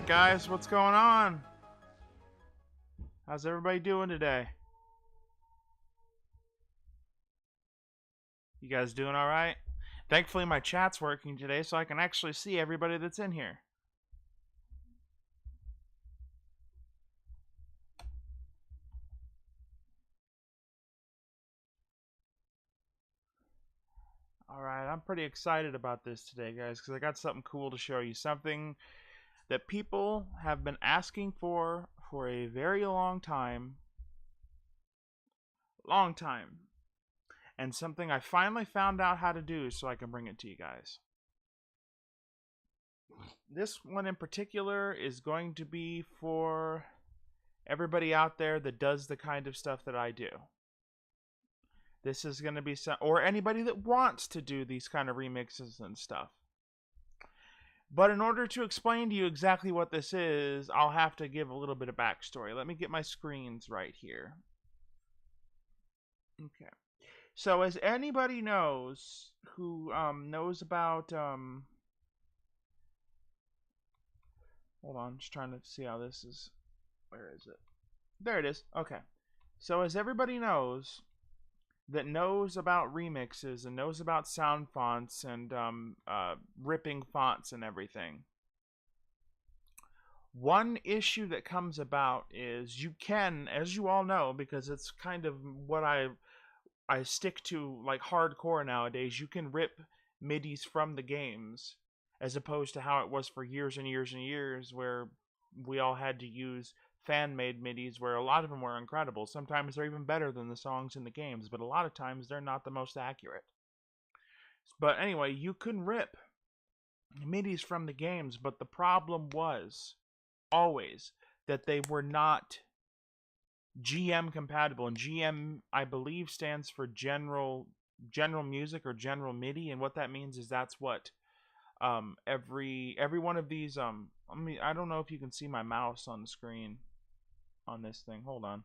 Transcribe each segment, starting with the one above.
guys, what's going on? How's everybody doing today? You guys doing all right? Thankfully my chat's working today so I can actually see everybody that's in here. Alright, I'm pretty excited about this today, guys, because I got something cool to show you. Something that people have been asking for a very long time. And something I finally found out how to do so I can bring it to you guys. This one in particular is going to be for everybody out there that does the kind of stuff that I do. This is going to be or anybody that wants to do these kind of remixes and stuff. But in order to explain to you exactly what this is, I'll have to give a little bit of backstory. Let me get my screens right here. Okay. So as anybody knows who knows about... hold on, just trying to see how this is... Where is it? There it is. Okay. So as everybody knows that knows about remixes and knows about sound fonts and ripping fonts and everything, one issue that comes about is you can, as you all know, because it's kind of what I stick to like hardcore nowadays, you can rip MIDIs from the games, as opposed to how it was for years and years and years where we all had to use fan-made MIDIs, where a lot of them were incredible. Sometimes they're even better than the songs in the games, but a lot of times they're not the most accurate. But anyway, you can rip MIDIs from the games, but the problem was always that they were not GM compatible, and GM, I believe, stands for general music or general MIDI, and what that means is that's what every one of these I don't know if you can see my mouse on the screen on this thing. Hold on.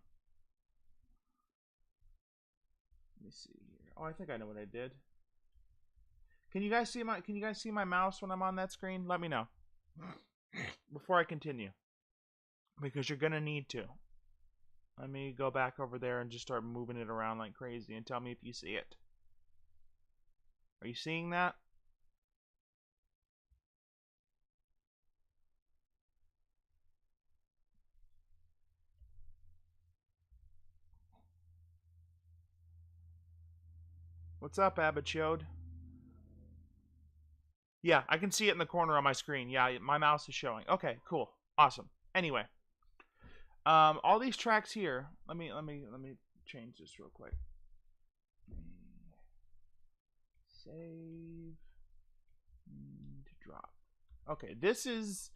Let me see here. Oh, I think I know what I did. Can you guys see my mouse when I'm on that screen? Let me know before I continue, because you're gonna need to. Let me go back over there and just start moving it around like crazy and tell me if you see it. Are you seeing that? What's up, Abachode? Yeah, I can see it in the corner on my screen. Yeah, my mouse is showing. Okay, cool. Awesome. Anyway, all these tracks here, let me change this real quick. Save and drop. Okay, this is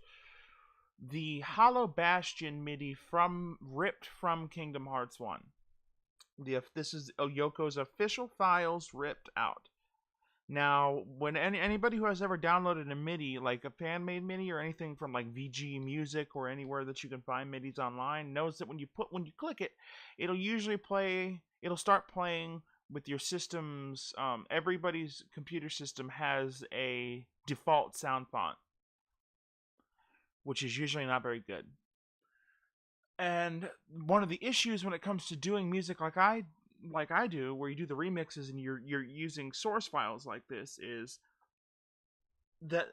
the Hollow Bastion MIDI ripped from Kingdom Hearts 1. This is Yoko's official files ripped out. Now, when anybody who has ever downloaded a MIDI, like a fan-made MIDI or anything from like VG Music or anywhere that you can find MIDIs online, knows that when you click it, it'll start playing with your system's, everybody's computer system has a default sound font, which is usually not very good. And one of the issues when it comes to doing music like I do, where you do the remixes and you're using source files like this, is that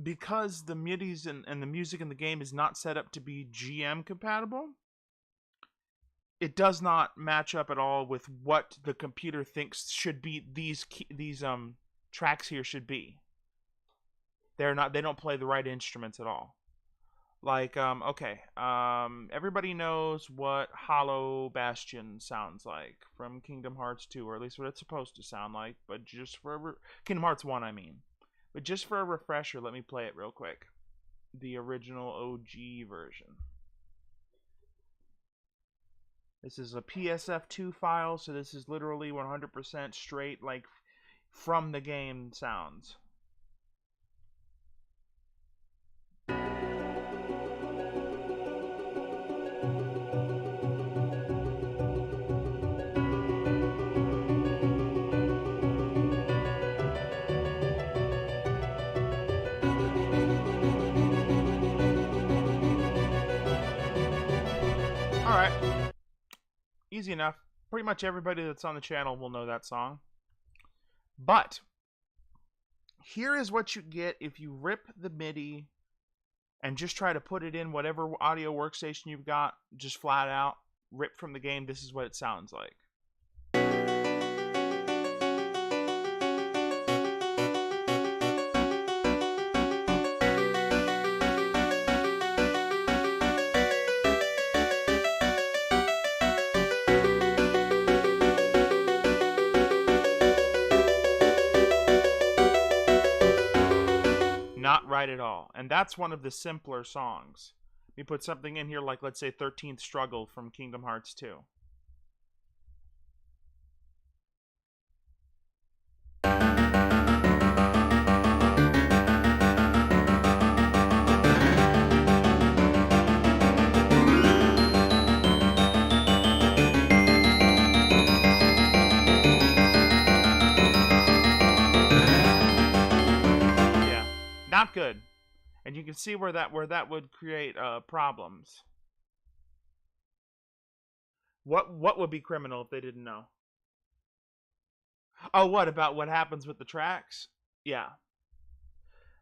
because the MIDIs and the music in the game is not set up to be GM compatible, it does not match up at all with what the computer thinks should be these tracks here should be. They don't play the right instruments at all. Like, okay, everybody knows what Hollow Bastion sounds like from Kingdom Hearts 2, or at least what it's supposed to sound like, but just for Kingdom Hearts 1, I mean. But just for a refresher, let me play it real quick. The original OG version. This is a PSF2 file, so this is literally 100% straight, like, from the game sounds. alright. Easy enough. Pretty much everybody that's on the channel will know that song. But here is what you get if you rip the MIDI and just try to put it in whatever audio workstation you've got, just flat out, rip from the game. This is what it sounds like. Not right at all. And that's one of the simpler songs. We put something in here like, let's say, 13th Struggle from Kingdom Hearts 2. Not good. And you can see where that would create problems. What would be criminal if they didn't know? Oh, what about what happens with the tracks? Yeah.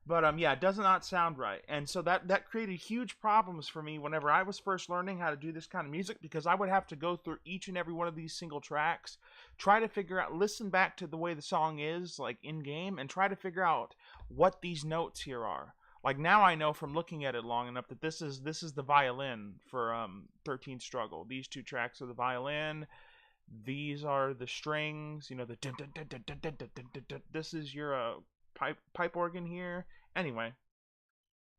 But yeah, it does not sound right. And so that created huge problems for me whenever I was first learning how to do this kind of music, because I would have to go through each and every one of these single tracks, try to figure out, listen back to the way the song is like in game, and try to figure out what these notes here are. Like now I know from looking at it long enough that this is the violin for 13th Struggle. These two tracks are the violin. These are the strings, you know, the dun, dun, dun, dun, dun, dun, dun, dun, dun. This is your pipe organ here. Anyway,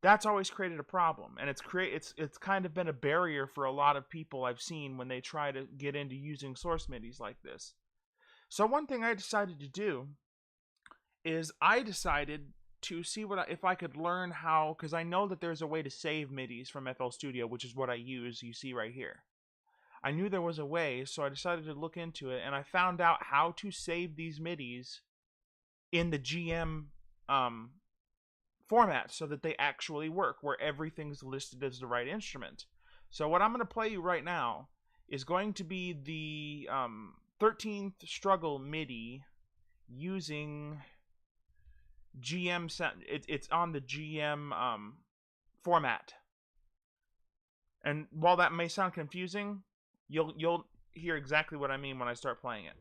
that's always created a problem, and it's kind of been a barrier for a lot of people I've seen when they try to get into using source MIDIs like this. So one thing I decided to do is I decided to see if I could learn how, because I know that there's a way to save MIDIs from FL Studio, which is what I use, you see right here. I knew there was a way, so I decided to look into it, and I found out how to save these MIDIs in the GM format so that they actually work, where everything's listed as the right instrument. So what I'm going to play you right now is going to be the 13th Struggle MIDI using GM. It's on the GM format. And while that may sound confusing, you'll hear exactly what I mean when I start playing it.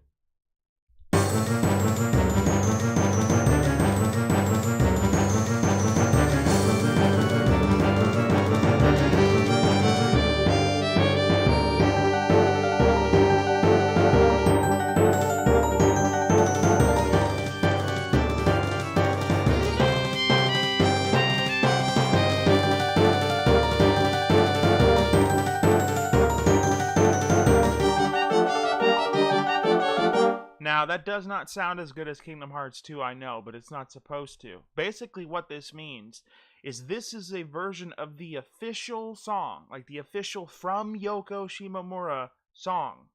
Now, that does not sound as good as Kingdom Hearts 2, I know, but it's not supposed to. Basically, what this means is this is a version of the official song, like the official from Yoko Shimomura song,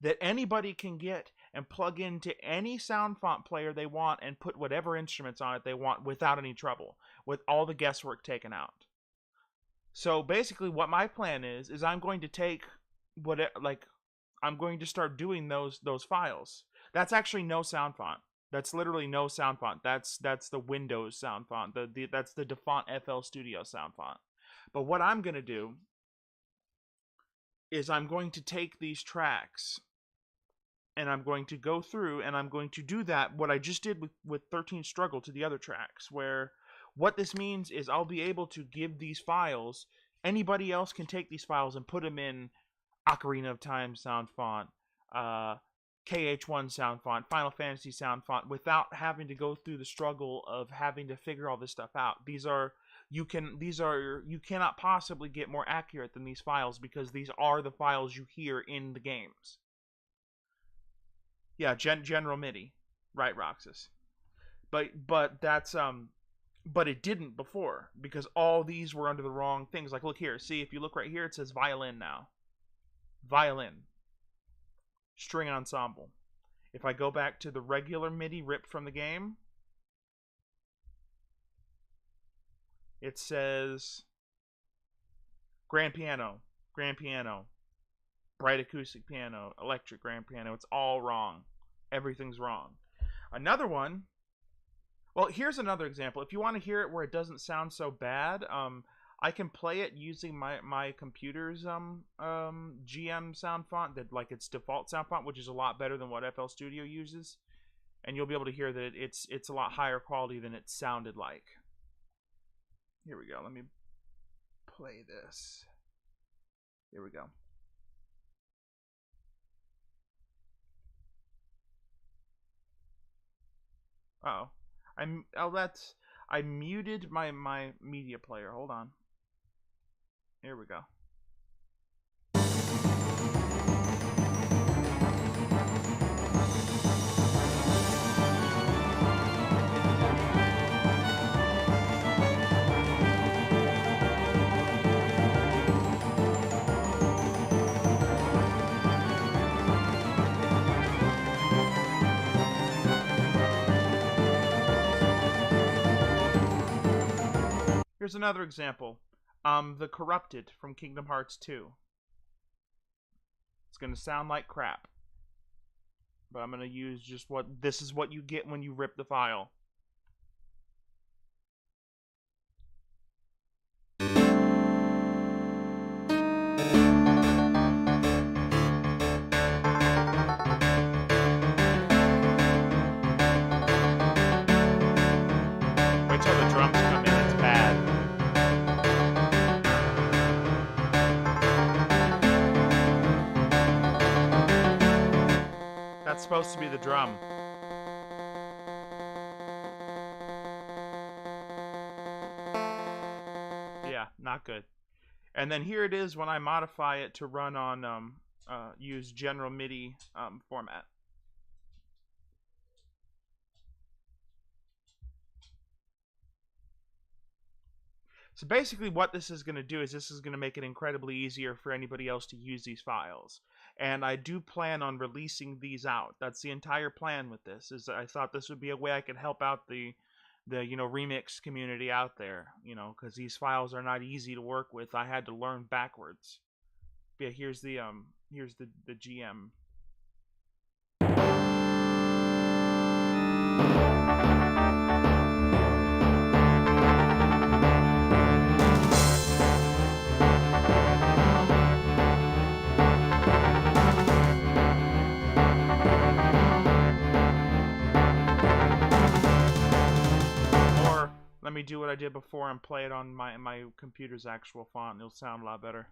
that anybody can get and plug into any sound font player they want and put whatever instruments on it they want without any trouble, with all the guesswork taken out. So basically, what my plan is I'm going to take I'm going to start doing those files. That's actually no sound font. That's literally no sound font. That's the Windows sound font. That's the DaFont FL Studio sound font. But what I'm going to do is I'm going to take these tracks and I'm going to go through and I'm going to do that, what I just did with 13th Struggle, to the other tracks, where what this means is I'll be able to give these files, anybody else can take these files and put them in Ocarina of Time sound font, KH1 sound font, Final Fantasy sound font, without having to go through the struggle of having to figure all this stuff out. You cannot possibly get more accurate than these files, because these are the files you hear in the games. Yeah, General MIDI, right, Roxas? But that's but it didn't before, because all these were under the wrong things. Like, look here, see, if you look right here, it says violin now. Violin. String ensemble. If I go back to the regular MIDI ripped from the game, it says grand piano, grand piano, bright acoustic piano, electric grand piano. It's all wrong. Everything's wrong. Another one. Well, here's another example. If you want to hear it where it doesn't sound so bad, I can play it using my computer's GM sound font, that like its default sound font, which is a lot better than what FL Studio uses, and you'll be able to hear that it's a lot higher quality than it sounded like. Here we go. Let me play this. Here we go. Uh-oh. I muted my media player. Hold on. Here we go. Here's another example. The Corrupted from Kingdom Hearts 2. It's going to sound like crap. But I'm going to use just this is what you get when you rip the file. Wait till the drums come in. It's bad. That's supposed to be the drum. Yeah, not good. And then here it is when I modify it to run on use general MIDI format. So basically what this is going to do is this is going to make it incredibly easier for anybody else to use these files. And I do plan on releasing these out. That's the entire plan with this. Is I thought this would be a way I could help out the remix community out there, because these files are not easy to work with. I had to learn backwards. Yeah, here's the GM. Let me do what I did before and play it on my computer's actual font, and it'll sound a lot better.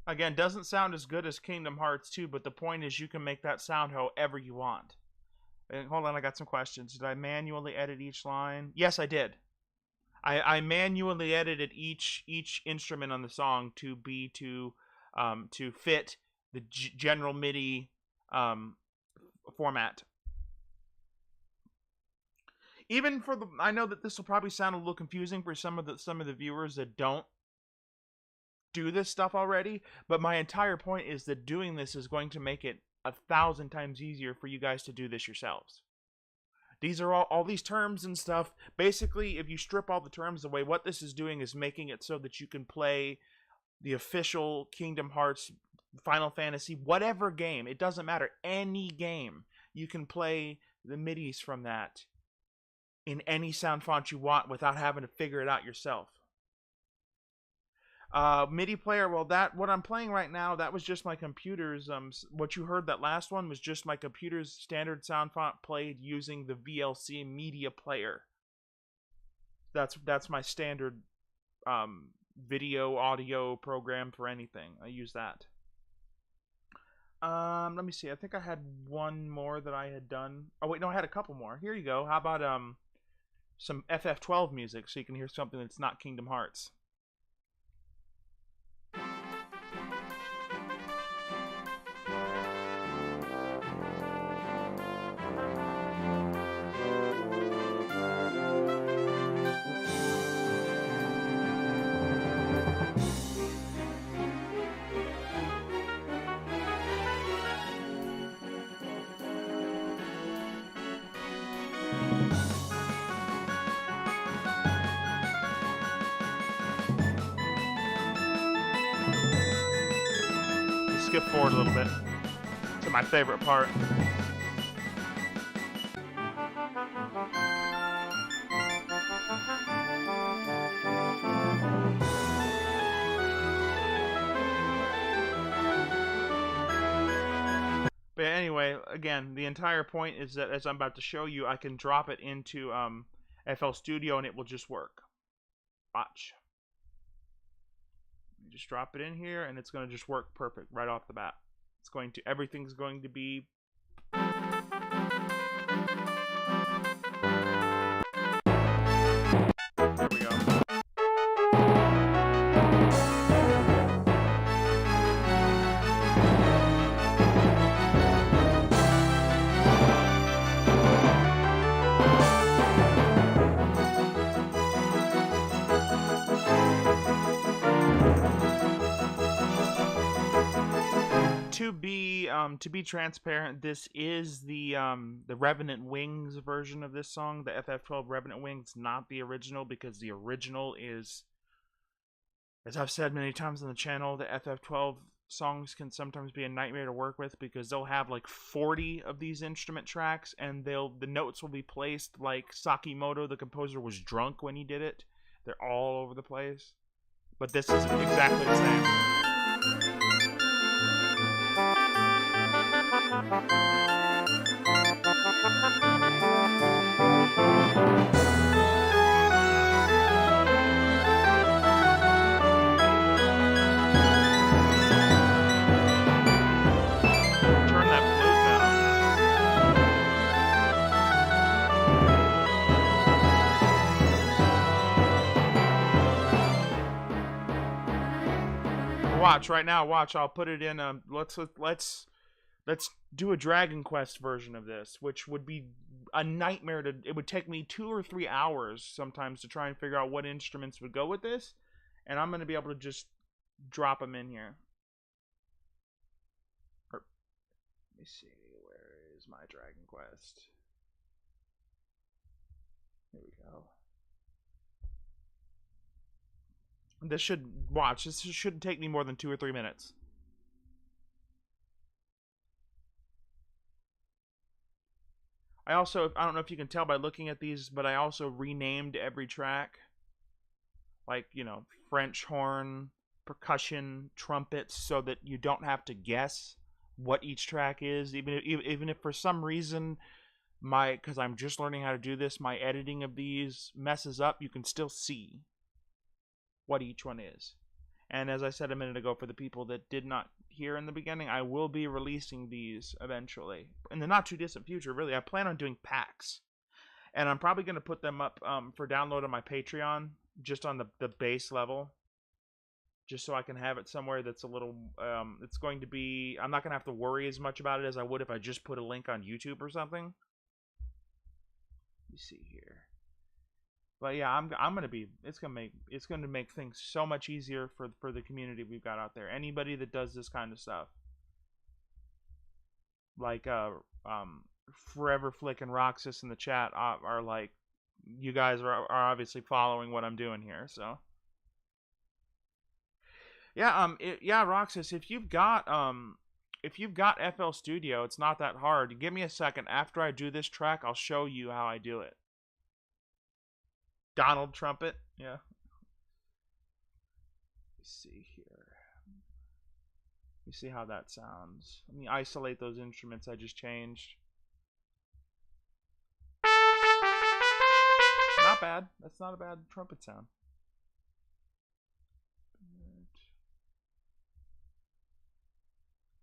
Again, doesn't sound as good as Kingdom Hearts 2, but the point is you can make that sound however you want. And hold on, I got some questions. Did I manually edit each line? Yes, I did. I manually edited each instrument on the song to fit the general MIDI format. Even for I know that this will probably sound a little confusing for some of the viewers that don't do this stuff already, but my entire point is that doing this is going to make it 1,000 times easier for you guys to do this yourselves. These are all these terms and stuff. Basically, if you strip all the terms away, what this is doing is making it so that you can play the official Kingdom Hearts, Final Fantasy, whatever game. It doesn't matter. Any game. You can play the MIDIs from that in any sound font you want without having to figure it out yourself. MIDI player, well, what I'm playing right now, that was just my computer's, what you heard, that last one was just my computer's standard sound font played using the VLC media player. That's my standard video audio program for anything. I use that. Let me see. I think I had one more that I had done. Oh wait, no, I had a couple more. Here you go. How about some FF12 music so you can hear something that's not Kingdom Hearts. skip forward a little bit to my favorite part. But anyway, again, the entire point is that as I'm about to show you, I can drop it into FL Studio and it will just work. Watch. You just drop it in here and it's going to just work perfect right off the bat. It's going to, everything's going to be... There we go. To be transparent, this is the Revenant Wings version of this song, the FF12 Revenant Wings, not the original, because the original is, as I've said many times on the channel, the FF12 songs can sometimes be a nightmare to work with because they'll have like 40 of these instrument tracks and the notes will be placed like Sakimoto, the composer, was drunk when he did it. They're all over the place. But this is exactly the same. Watch right now. Watch. I'll put it in. Let's do a Dragon Quest version of this, which would be a nightmare to. It would take me 2 or 3 hours sometimes to try and figure out what instruments would go with this, and I'm gonna be able to just drop them in here. Let me see. Where is my Dragon Quest? Here we go. This shouldn't take me more than 2 or 3 minutes. I don't know if you can tell by looking at these, but I also renamed every track. Like, you know, French horn, percussion, trumpets, so that you don't have to guess what each track is. Even if for some reason because I'm just learning how to do this, my editing of these messes up, you can still see what each one is. And as I said a minute ago, for the people that did not hear in the beginning, I will be releasing these eventually. In the not too distant future, really. I plan on doing packs. And I'm probably going to put them up for download on my Patreon, just on the base level. Just so I can have it somewhere that's a little, it's going to be, I'm not going to have to worry as much about it as I would if I just put a link on YouTube or something. Let me see here. But yeah, I'm gonna be. It's gonna make things so much easier for the community we've got out there. Anybody that does this kind of stuff, like Forever Flick and Roxas in the chat are like, you guys are obviously following what I'm doing here. So yeah, yeah, Roxas, if you've got FL Studio, it's not that hard. Give me a second. After I do this track, I'll show you how I do it. Donald Trumpet, yeah. Let's see here. You see how that sounds. Let me isolate those instruments I just changed. Not bad. That's not a bad trumpet sound.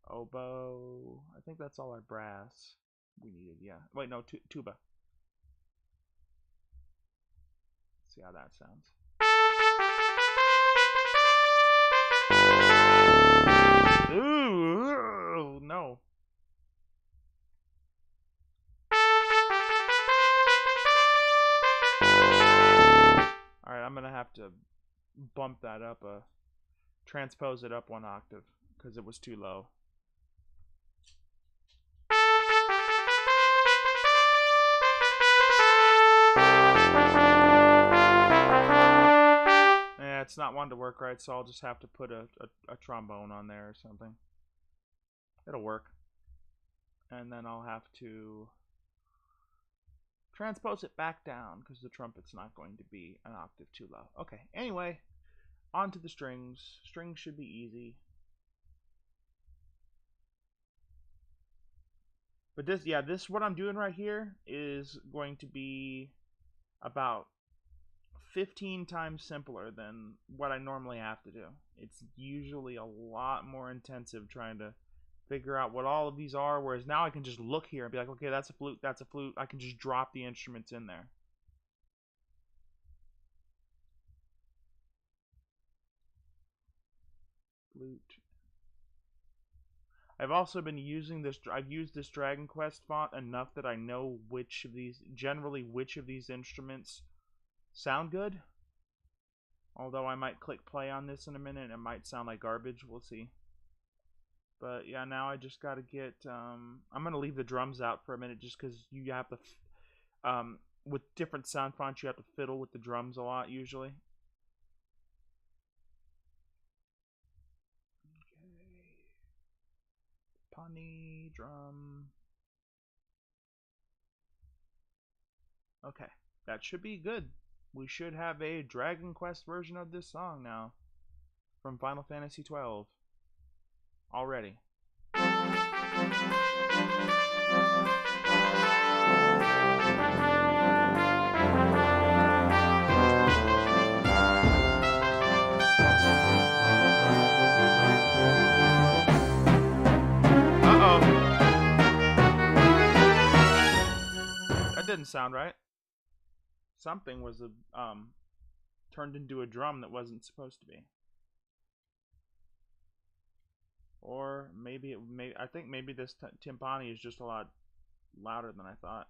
Oboe. I think that's all our brass we needed. Yeah. Wait, no, tuba. See how that sounds. Ooh, no. Alright, I'm gonna have to bump that up, transpose it up 1 octave, because it was too low. It's not one to work right, so I'll just have to put a trombone on there or something. It'll work. And then I'll have to transpose it back down because the trumpet's not going to be an octave too low. Okay, anyway, on to the strings. Strings should be easy. But this what I'm doing right here is going to be about 15 times simpler than what I normally have to do. It's usually a lot more intensive trying to figure out what all of these are, whereas now I can just look here and be like, okay, that's a flute, that's a flute. I can just drop the instruments in there. Flute. I've also been using this, I've used this Dragon Quest font enough that I know generally which of these instruments sound good. Although I might click play on this in a minute, it might sound like garbage, we'll see. But yeah, now I just gotta get, I'm gonna leave the drums out for a minute just because you have to, with different sound fonts, you have to fiddle with the drums a lot usually. Punny, drum. Okay, that should be good. We should have a Dragon Quest version of this song now from Final Fantasy XII already. That didn't sound right. Something was turned into a drum that wasn't supposed to be. Or maybe I think maybe this timpani is just a lot louder than I thought.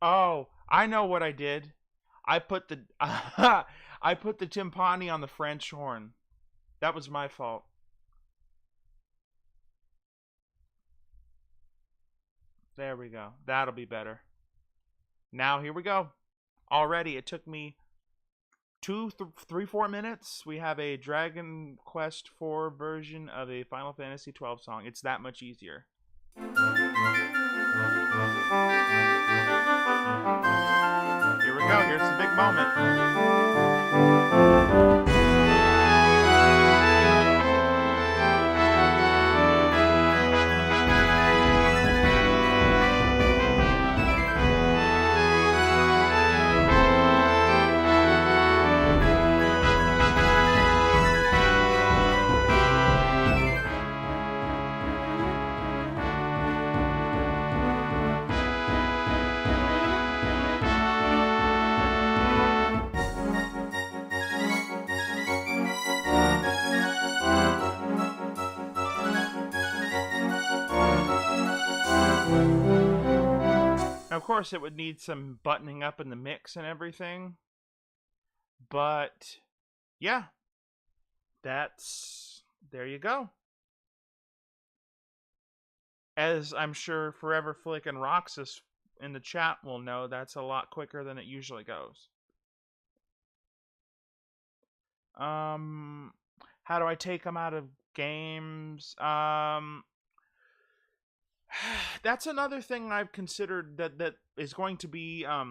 Oh, I know what I did. I put the I put the timpani on the French horn. That was my fault. There we go. That'll be better. Now here we go. Already it took me 4 minutes. We have a Dragon Quest IV version of a Final Fantasy XII song. It's that much easier. Here we go. Here's the big moment. Of course, it would need some buttoning up in the mix and everything. But, yeah. There you go. As I'm sure Forever Flick and Roxas in the chat will know, that's a lot quicker than it usually goes. How do I take them out of games? That's another thing I've considered that is going to be a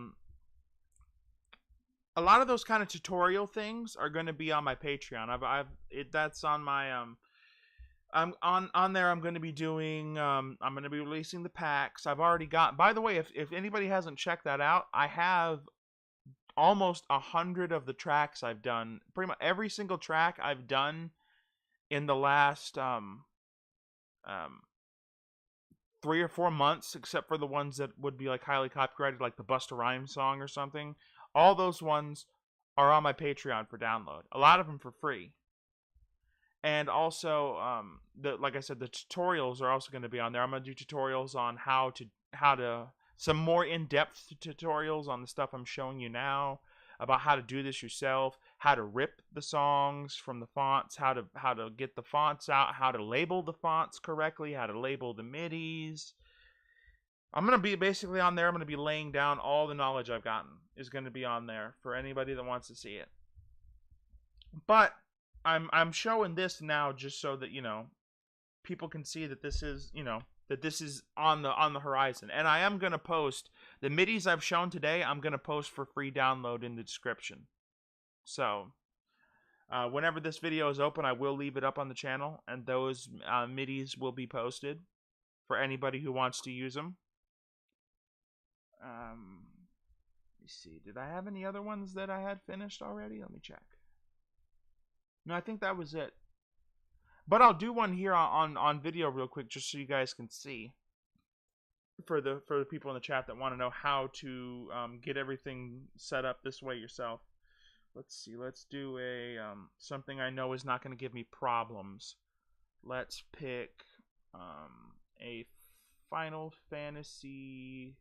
lot of those kind of tutorial things are going to be on my Patreon. That's on my I'm on there. I'm going to be doing I'm going to be releasing the packs. I've already got, by the way, if anybody hasn't checked that out, I have almost 100 of the tracks I've done. Pretty much every single track I've done in the last 3 or 4 months, except for the ones that would be like highly copyrighted, like the Busta Rhymes song or something. All those ones are on my Patreon for download. A lot of them for free. And also, like I said, the tutorials are also going to be on there. I'm going to do tutorials on how to some more in-depth tutorials on the stuff I'm showing you now, about how to do this yourself, how to rip the songs from the fonts, how to get the fonts out, how to label the fonts correctly, how to label the MIDIs. I'm going to be basically on there. I'm going to be laying down all the knowledge I've gotten is going to be on there for anybody that wants to see it. But I'm showing this now just so that, you know, people can see that this is, you know, that this is on the horizon. And I am going to post the MIDIs I've shown today. I'm going to post for free download in the description. So whenever this video is open, I will leave it up on the channel, and those MIDIs will be posted for anybody who wants to use them. Let me see. Did I have any other ones that I had finished already? Let me check. No, I think that was it. But I'll do one here on video real quick, just so you guys can see. For the people in the chat that want to know how to get everything set up this way yourself. Let's see. Let's do a something I know is not going to give me problems. Let's pick a Final Fantasy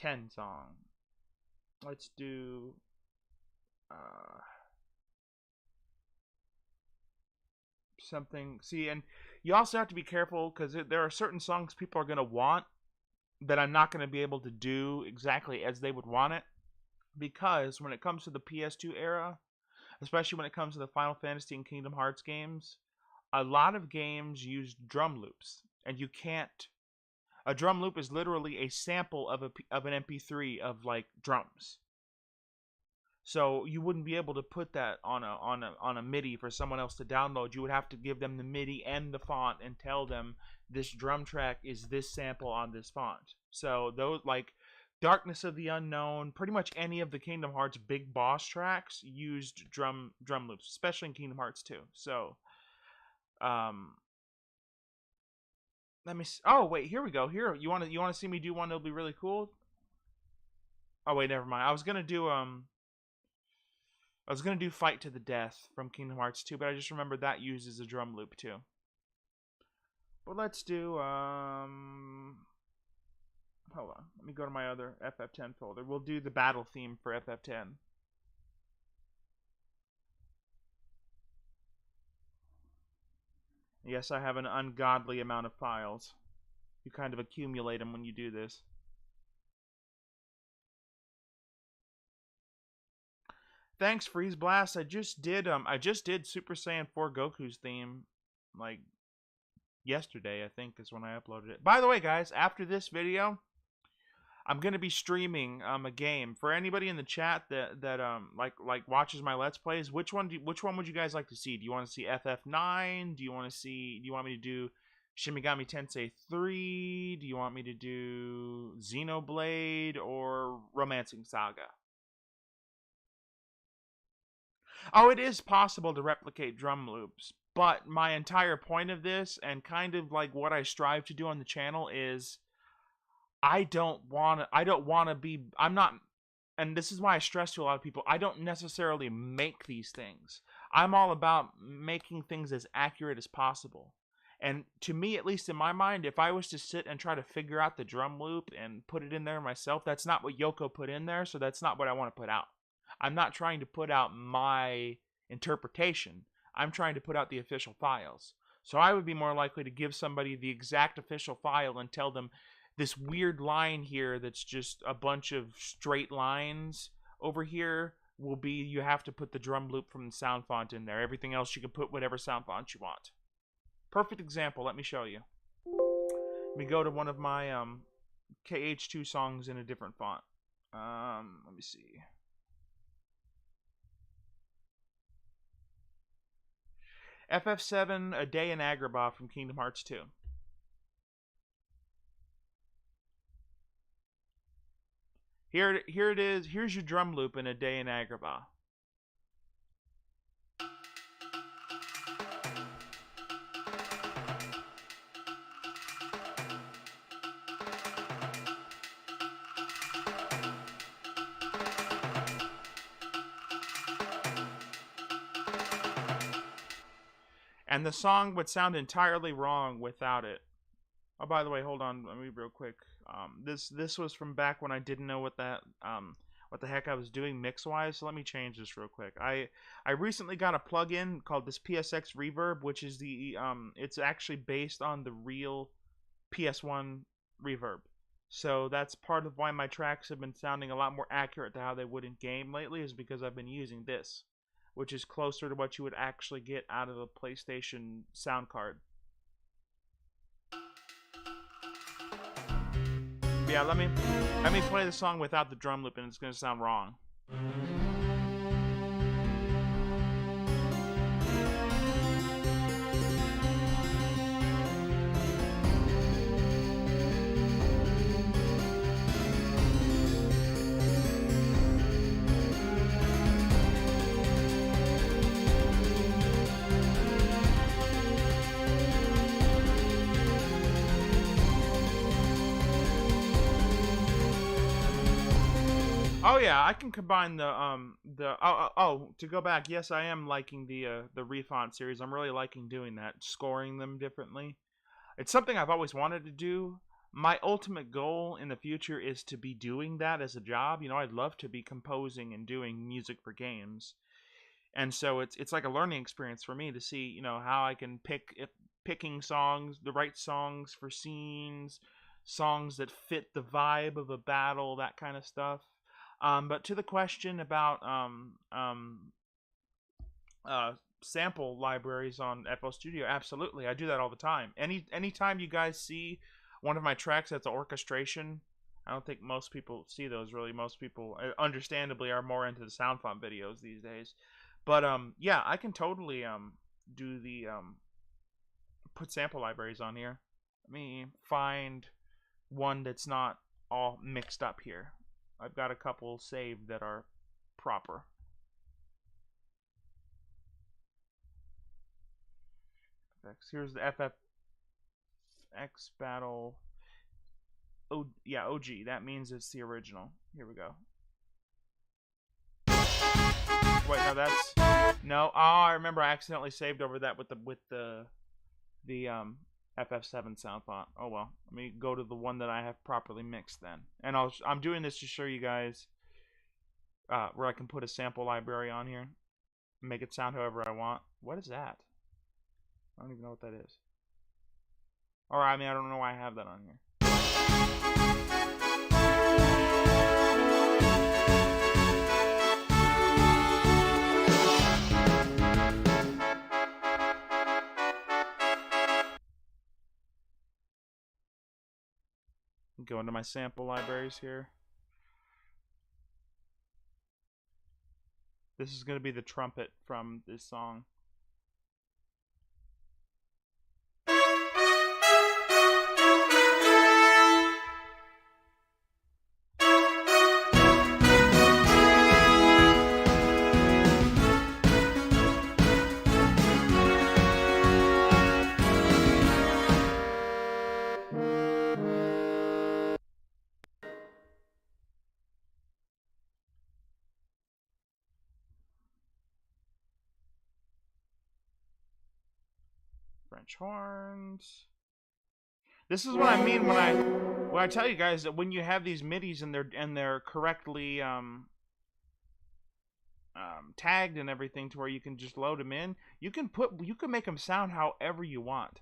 X song. Let's do something. See, and you also have to be careful, because there are certain songs people are going to want that I'm not going to be able to do exactly as they would want it, because when it comes to the PS2 era, especially when it comes to the Final Fantasy and Kingdom Hearts games, a lot of games use drum loops, and you can't. A drum loop is literally a sample of an MP3 of like drums. So you wouldn't be able to put that on a MIDI for someone else to download. You would have to give them the MIDI and the font and tell them this drum track is this sample on this font. So those, like Darkness of the Unknown, pretty much any of the Kingdom Hearts big boss tracks used drum loops, especially in Kingdom Hearts 2. So let me see. Oh wait, here we go. Here, you want to see me do one that'll be really cool? Oh wait, never mind. I was gonna do Fight to the Death from Kingdom Hearts 2, but I just remembered that uses a drum loop too. But let's do hold on. Let me go to my other FF10 folder. We'll do the battle theme for FF10. Yes, I have an ungodly amount of files. You kind of accumulate them when you do this. Thanks, Freeze Blast. I just did Super Saiyan 4 Goku's theme like yesterday, I think, is when I uploaded it. By the way, guys, after this video, I'm gonna be streaming a game. For anybody in the chat that like watches my Let's Plays, which one would you guys like to see? Do you want to see FF9? Do you want me to do Shin Megami Tensei 3? Do you want me to do Xenoblade or Romancing Saga? Oh, it is possible to replicate drum loops, but my entire point of this, and kind of like what I strive to do on the channel, is I'm not, and this is why I stress to a lot of people, I don't necessarily make these things. I'm all about making things as accurate as possible. And to me, at least in my mind, if I was to sit and try to figure out the drum loop and put it in there myself, that's not what Yoko put in there, so that's not what I want to put out. I'm not trying to put out my interpretation. I'm trying to put out the official files. So I would be more likely to give somebody the exact official file and tell them this weird line here that's just a bunch of straight lines over here will be, you have to put the drum loop from the sound font in there. Everything else you can put whatever sound font you want. Perfect example. Let me show you. Let me go to one of my KH2 songs in a different font. Let me see. FF7, A Day in Agrabah from Kingdom Hearts 2. Here it is. Here's your drum loop in A Day in Agrabah. and the song would sound entirely wrong without it. Oh, by the way, hold on, let me real quick. This was from back when I didn't know what the heck I was doing mix wise. So let me change this real quick. I recently got a plugin called this PSX Reverb, which is the it's actually based on the real PS1 reverb. So that's part of why my tracks have been sounding a lot more accurate to how they would in game lately, is because I've been using this, which is closer to what you would actually get out of a PlayStation sound card. Yeah, let me play the song without the drum loop, and it's gonna sound wrong. Oh yeah, I can combine to go back. Yes, I am liking the Refont series. I'm really liking doing that, scoring them differently. It's something I've always wanted to do. My ultimate goal in the future is to be doing that as a job. You know, I'd love to be composing and doing music for games. And so it's like a learning experience for me to see, you know, how I can picking songs, the right songs for scenes, songs that fit the vibe of a battle, that kind of stuff. But to the question about sample libraries on FL Studio, absolutely, I do that all the time. Anytime you guys see one of my tracks that's an orchestration, I don't think most people see those really. Most people, understandably, are more into the sound font videos these days. But yeah, I can totally do the put sample libraries on here. Let me find one that's not all mixed up here. I've got a couple saved that are proper. Here's the FFX battle. Oh yeah, OG. That means it's the original. Here we go. Wait, no, that's no. Oh, I remember I accidentally saved over that with the FF7 sound font. Oh well, let me go to the one that I have properly mixed then. And I'm doing this to show you guys where I can put a sample library on here, make it sound however I want. What is that? I don't even know what that is. Or I mean, I don't know why I have that on here. Go into my sample libraries here. This is going to be the trumpet from this song. French horns. This is what I mean when I tell you guys that when you have these MIDIs and they're correctly tagged and everything to where you can just load them in, you can make them sound however you want.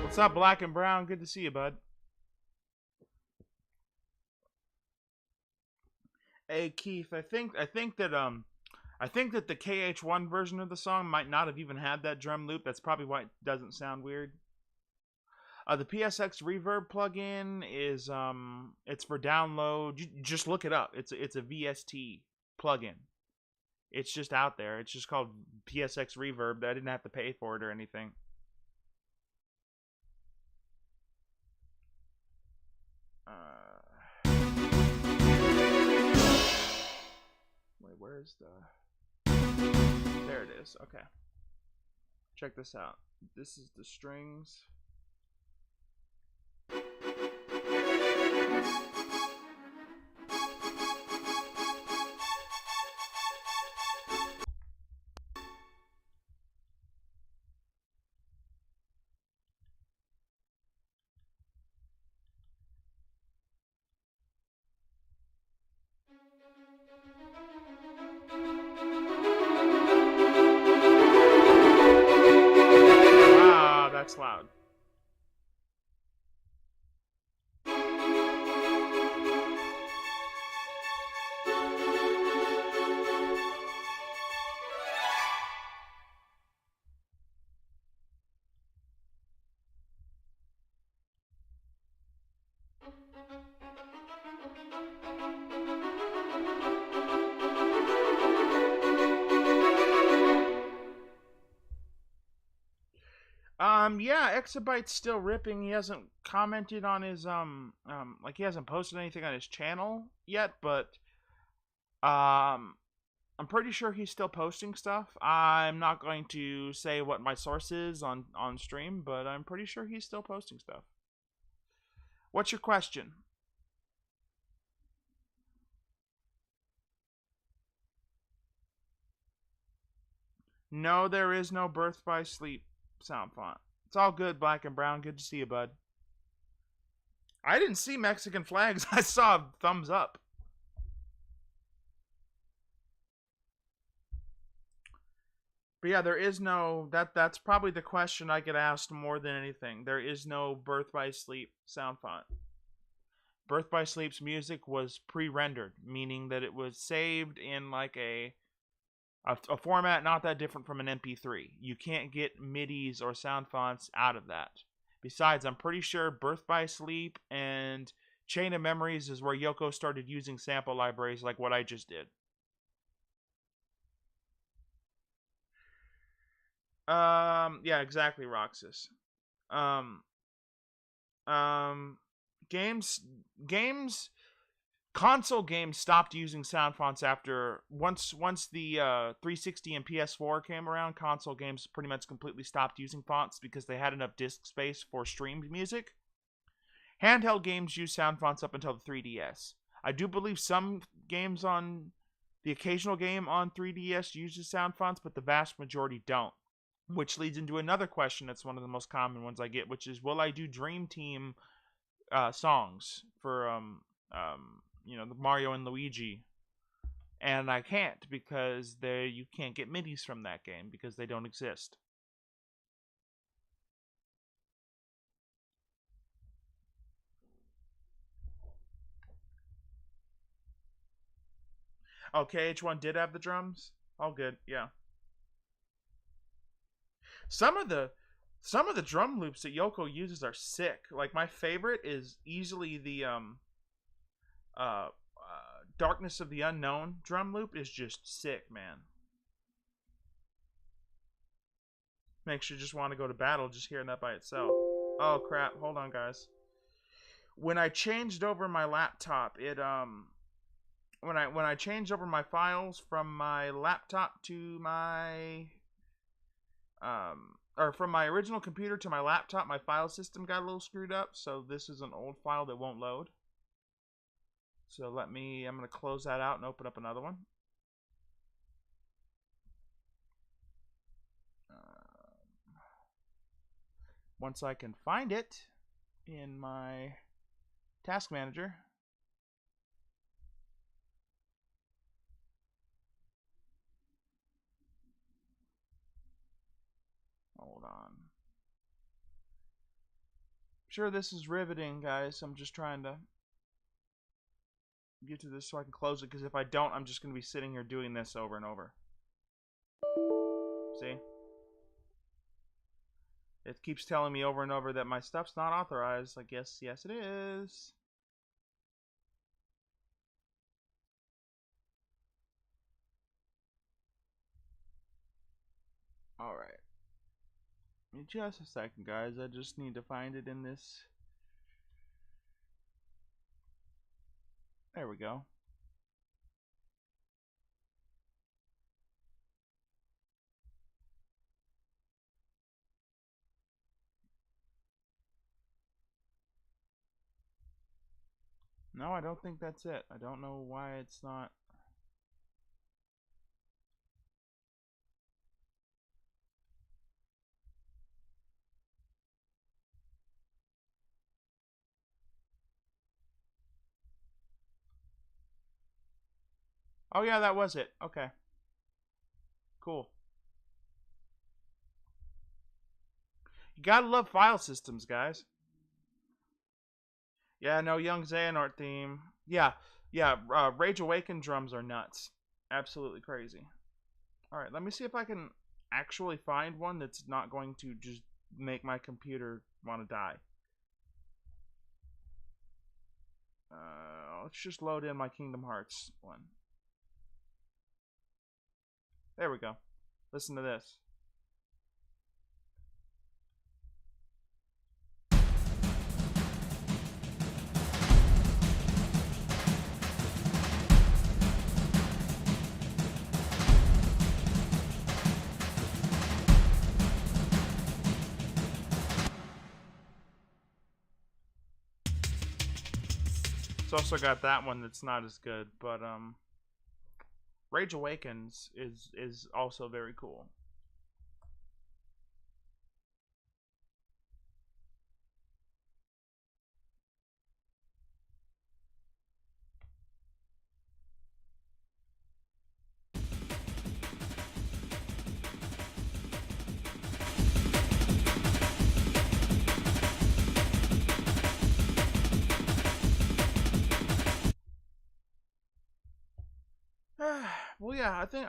What's up, Black and Brown? Good to see you, bud. Hey, Keith, I think that the KH1 version of the song might not have even had that drum loop. That's probably why it doesn't sound weird. The PSX Reverb plugin is it's for download. You just look it up. It's a VST plugin. It's just out there. It's just called PSX Reverb. I didn't have to pay for it or anything. Where's the... There it is. Okay. Check this out. This is the strings. Wow, that's loud. Yeah, Exabyte's still ripping. He hasn't commented on his like he hasn't posted anything on his channel yet, but I'm pretty sure he's still posting stuff. I'm not going to say what my source is on stream, but I'm pretty sure he's still posting stuff. What's your question? No, there is no Birth by Sleep sound font. It's all good, Black and Brown. Good to see you, bud. I didn't see Mexican flags. I saw thumbs up. But yeah, there is no... That's probably the question I get asked more than anything. There is no Birth by Sleep sound font. Birth by Sleep's music was pre-rendered, meaning that it was saved in like a format not that different from an MP3. You can't get MIDIs or sound fonts out of that. Besides, I'm pretty sure Birth by Sleep and Chain of Memories is where Yoko started using sample libraries like what I just did. Yeah, exactly, Roxas. Games console games stopped using sound fonts after once the 360 and PS4 came around. Console games pretty much completely stopped using fonts because they had enough disk space for streamed music. Handheld games use sound fonts up until the 3DS. I do believe some games on the occasional game on 3DS uses sound fonts, but the vast majority don't. Which leads into another question that's one of the most common ones I get, which is, will I do Dream Team songs for the Mario and Luigi? And I can't, because you can't get MIDIs from that game because they don't exist. Oh, KH1 did have the drums? All good, yeah. Some of the drum loops that Yoko uses are sick. Like, my favorite is easily the Darkness of the Unknown drum loop is just sick, man. Makes you just want to go to battle just hearing that by itself. Oh crap, hold on guys. When I changed over my laptop, it when I changed over my files from my laptop to my or from my original computer to my laptop, my file system got a little screwed up, so this is an old file that won't load. So I'm going to close that out and open up another one. Once I can find it in my task manager. Hold on. Sure, this is riveting, guys. I'm just trying to get to this so I can close it, because if I don't, I'm just going to be sitting here doing this over and over. See? It keeps telling me over and over that my stuff's not authorized. Like, yes, it is. Alright. Give me just a second, guys. I just need to find it in this. There we go. No, I don't think that's it. I don't know why it's not. Oh yeah, that was it. Okay, cool. You gotta love file systems, guys. Yeah, no Young Xehanort theme. Yeah, yeah. Rage Awaken drums are nuts. Absolutely crazy. All right, let me see if I can actually find one that's not going to just make my computer want to die. Let's just load in my Kingdom Hearts one. There we go. Listen to this. It's also got that one that's not as good, but Rage Awakens is also very cool. Well, yeah, I think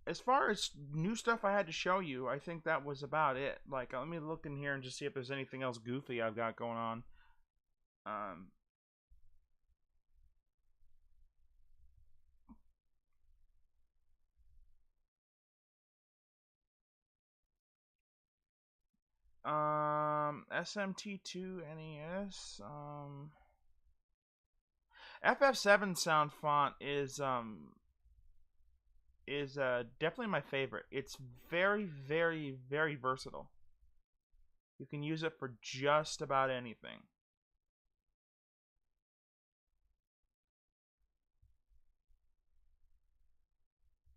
as far as new stuff I had to show you, I think that was about it. Like, let me look in here and just see if there's anything else goofy I've got going on. Um, SMT2 NES. FF7 sound font is definitely my favorite. It's very, very, very versatile. You can use it for just about anything.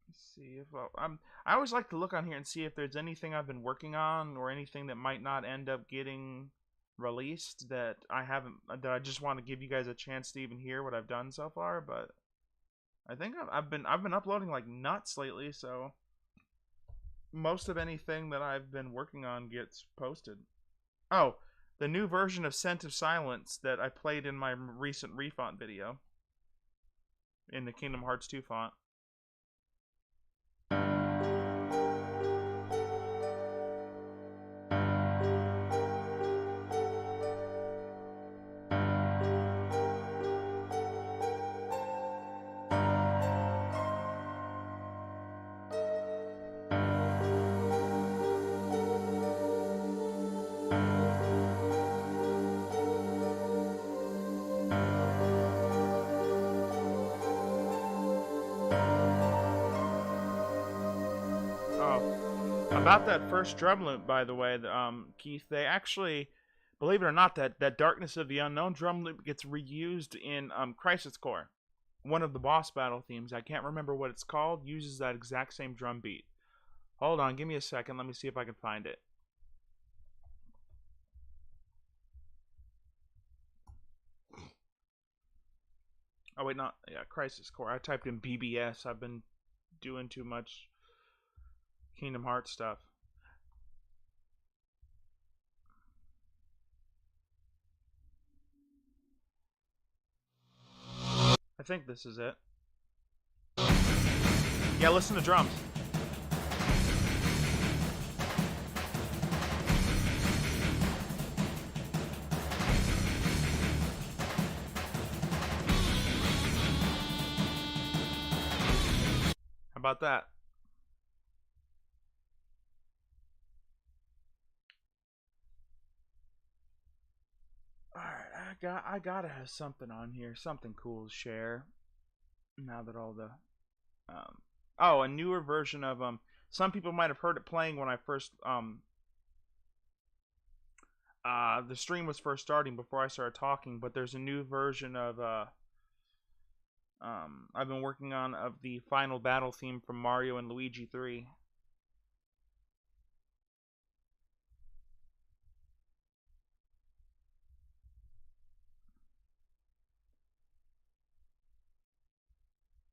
Let's see if I always like to look on here and see if there's anything I've been working on or anything that might not end up getting released that I haven't, that I just want to give you guys a chance to even hear what I've done so far. But I think I've been uploading like nuts lately, so most of anything that I've been working on gets posted. Oh, the new version of Scent of Silence that I played in my recent refont video in the Kingdom Hearts 2 font. About that first drum loop, by the way, Keith, they actually, believe it or not, that Darkness of the Unknown drum loop gets reused in Crisis Core. One of the boss battle themes, I can't remember what it's called, uses that exact same drum beat. Hold on, give me a second. Let me see if I can find it. Oh wait, not yeah, Crisis Core. I typed in BBS. I've been doing too much Kingdom Hearts stuff. I think this is it. Yeah, listen to drums. How about that? Alright, I gotta have something on here, something cool to share. Now that all the oh, a newer version of some people might have heard it playing when I first The stream was first starting before I started talking, but there's a new version of I've been working on of the final battle theme from Mario and Luigi 3.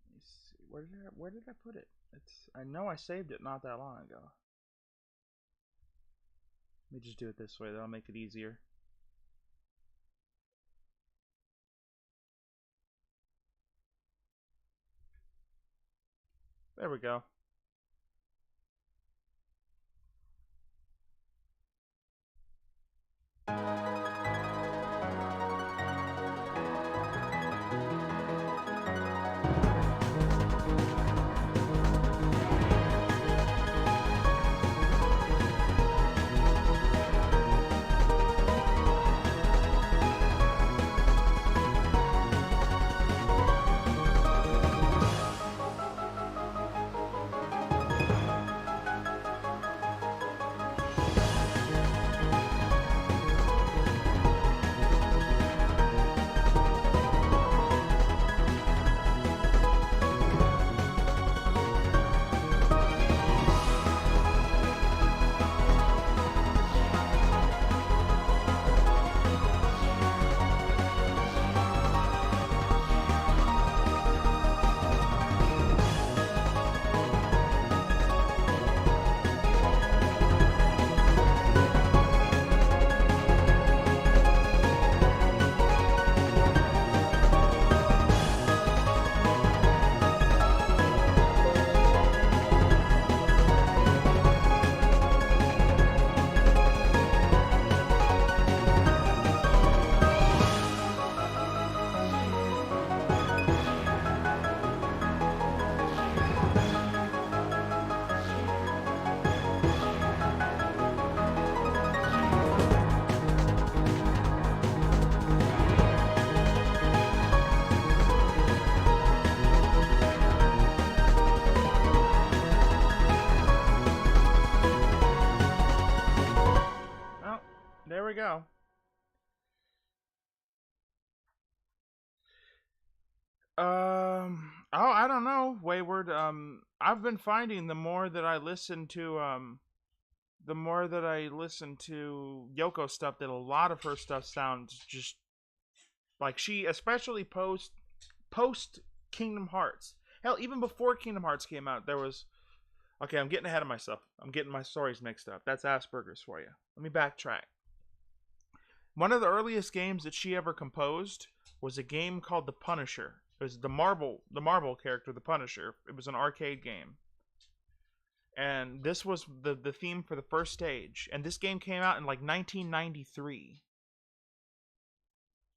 Let me see. Where did I put it? I know I saved it not that long ago. Let me just do it this way, that'll make it easier. There we go. There we go. Oh, I don't know, Wayward. I've been finding the more that I listen to Yoko stuff, that a lot of her stuff sounds just like she, especially post Kingdom Hearts. Hell, even before Kingdom Hearts came out, there was. Okay, I'm getting ahead of myself. I'm getting my stories mixed up. That's Asperger's for you. Let me backtrack. One of the earliest games that she ever composed was a game called The Punisher. It was the Marvel character, The Punisher. It was an arcade game. And this was the theme for the first stage. And this game came out in like 1993.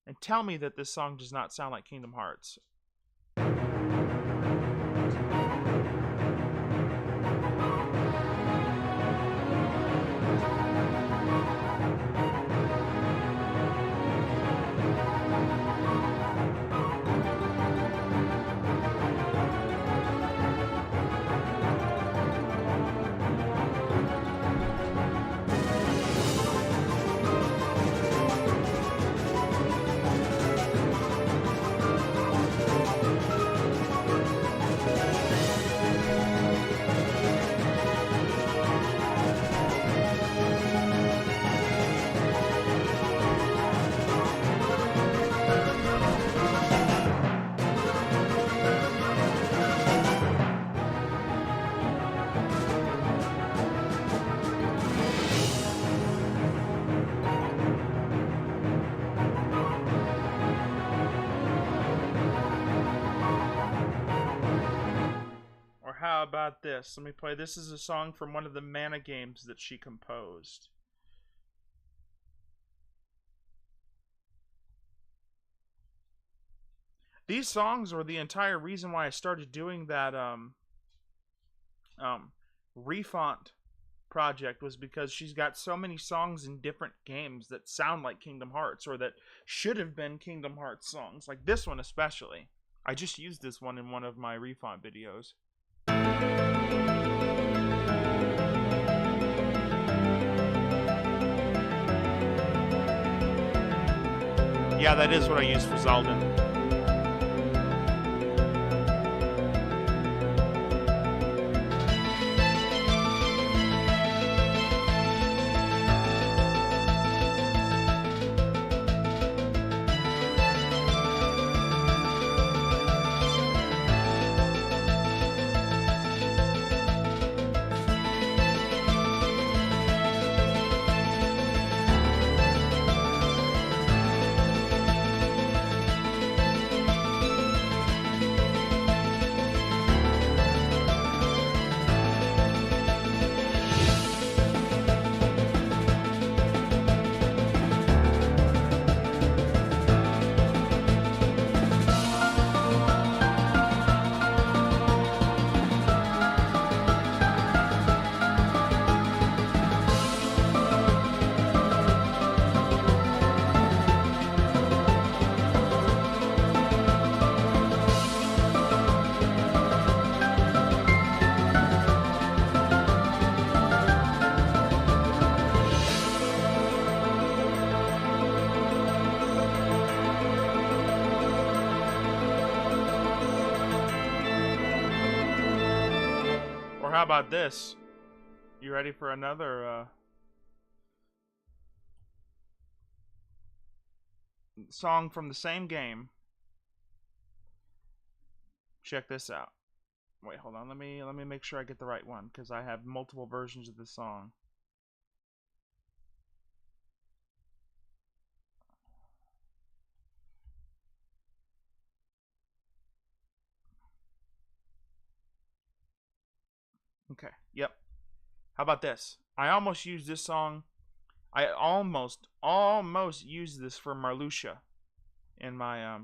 And tell me that this song does not sound like Kingdom Hearts. How about this? Let me play. This is a song from one of the Mana games that she composed. These songs were the entire reason why I started doing that refont project, was because she's got so many songs in different games that sound like Kingdom Hearts, or that should have been Kingdom Hearts songs. Like this one especially. I just used this one in one of my refont videos. Yeah, that is what I use for Zaldin. How about this? You ready for another song from the same game? Check this out. Wait, hold on. Let me make sure I get the right one because I have multiple versions of this song. Okay. Yep. How about this? I almost used this song. I almost used this for Marluxia in my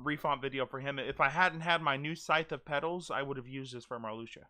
refont video for him. If I hadn't had my new Scythe of Petals, I would have used this for Marluxia.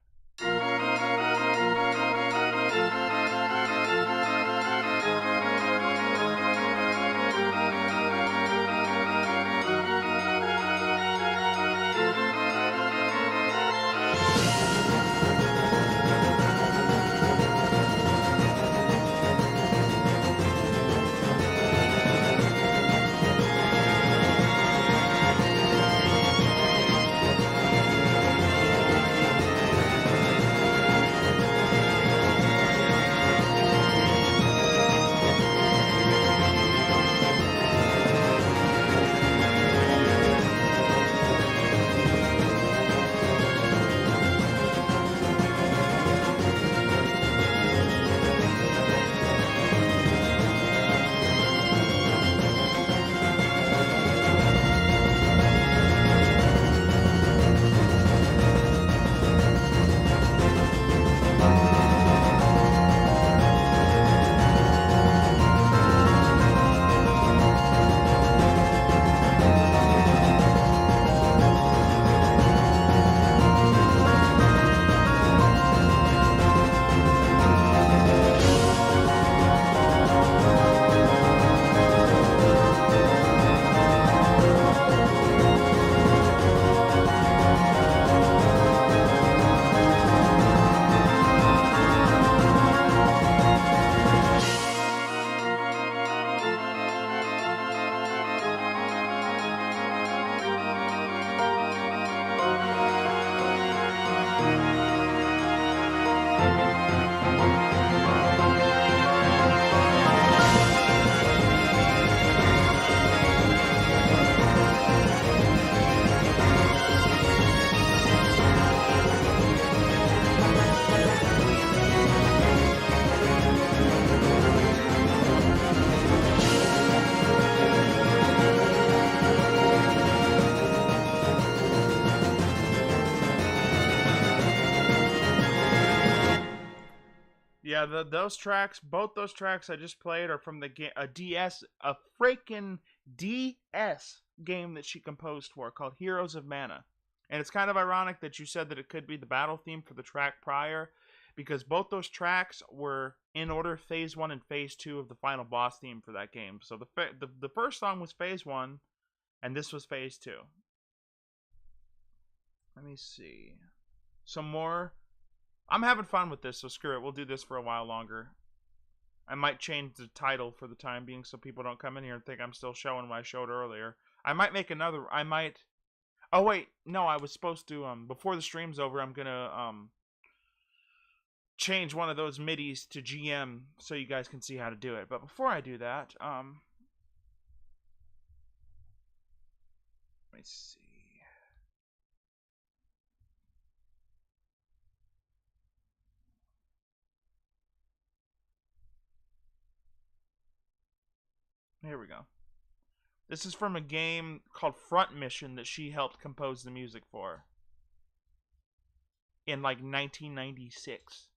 Yeah, those tracks, both those tracks I just played are from the a freaking DS game that she composed for called Heroes of Mana. And it's kind of ironic that you said that it could be the battle theme for the track prior, because both those tracks were in order phase 1 and phase 2 of the final boss theme for that game. So the first song was phase 1 and this was phase 2. Let me see. Some more. I'm having fun with this, so screw it. We'll do this for a while longer. I might change the title for the time being so people don't come in here and think I'm still showing what I showed earlier. I might make another. I might. Oh wait, no, I was supposed to. Before the stream's over, I'm gonna change one of those MIDIs to GM so you guys can see how to do it. But before I do that, let me see. Here we go. This is from a game called Front Mission that she helped compose the music for in like 1996.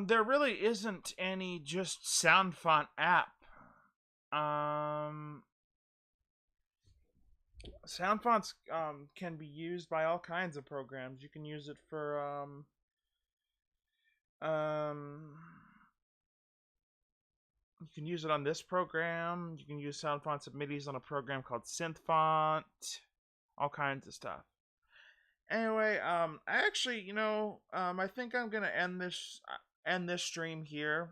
There really isn't any just sound font app. Sound fonts can be used by all kinds of programs. You can use it for you can use it on this program. You can use sound fonts of MIDIs on a program called SynthFont. All kinds of stuff. Anyway, I actually, I think I'm gonna end this stream here.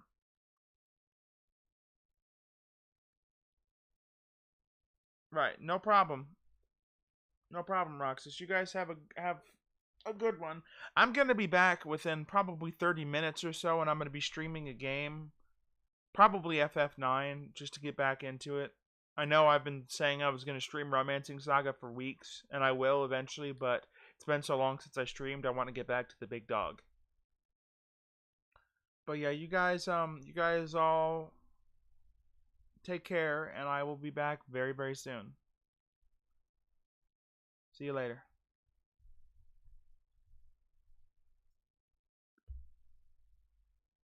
Right, no problem. No problem, Roxas. You guys have a good one. I'm gonna be back within probably 30 minutes or so, and I'm gonna be streaming a game, probably FF9, just to get back into it. I know I've been saying I was gonna stream Romancing Saga for weeks, and I will eventually, but it's been so long since I streamed. I want to get back to the big dog. But yeah, you guys all take care, and I will be back very, very soon. See you later.